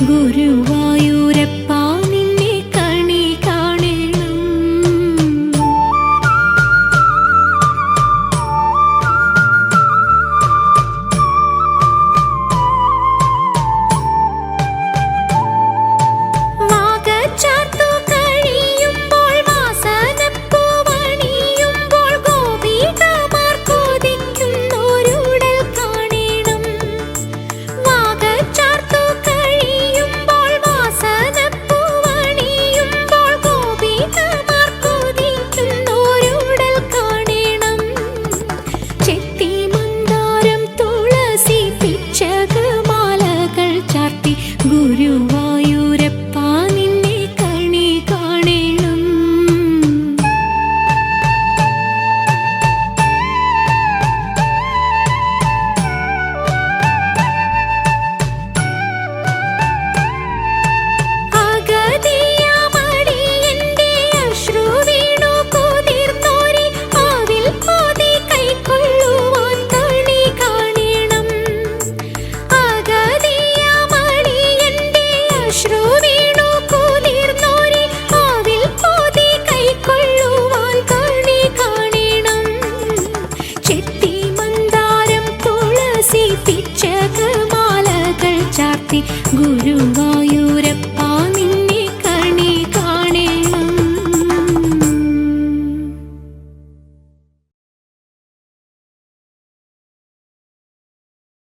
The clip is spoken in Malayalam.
ഗുരുവായൂരപ്പാ നിന്നെ കണി കാണണം. വാകച്ചാർത്തു കഴിയുമ്പോൾ വാസനപ്പൂവണിയുമ്പോൾ ഗോപികമാർ കൊതിക്കുന്നോരുടൽ കാണണം. വാകച്ചാർത്തു കഴിയുമ്പോൾ വാസനപ്പൂവണിയുമ്പോൾ ഗോപികമാർ കൊതിക്കുന്നോരുടൽ കാണണം. ചെത്തി മന്ദാരം തുളസി പിച്ചകമാലകൾ ചാർത്തി ഗുരുവായൂരപ്പാ നിന്നെ കണി കാണണം. അഗതിയാമടിയന്റെ അശ്രു വീണു കുതിർന്നോരി ആവിൽ പോതി കൈക്കൊള്ളുവാൻ കണി കാണണം. അഗതിയാമടിയന്റെ അശ്രു വീണു കുതിർന്നോരി ആവിൽ പോതി കൈക്കൊള്ളുവാൻ കണി കാണണം. ചെത്തി മന്ദാരം തുളസി പിച്ചകമാലകൾ ചാർത്തി ഗുരുവായൂരപ്പാ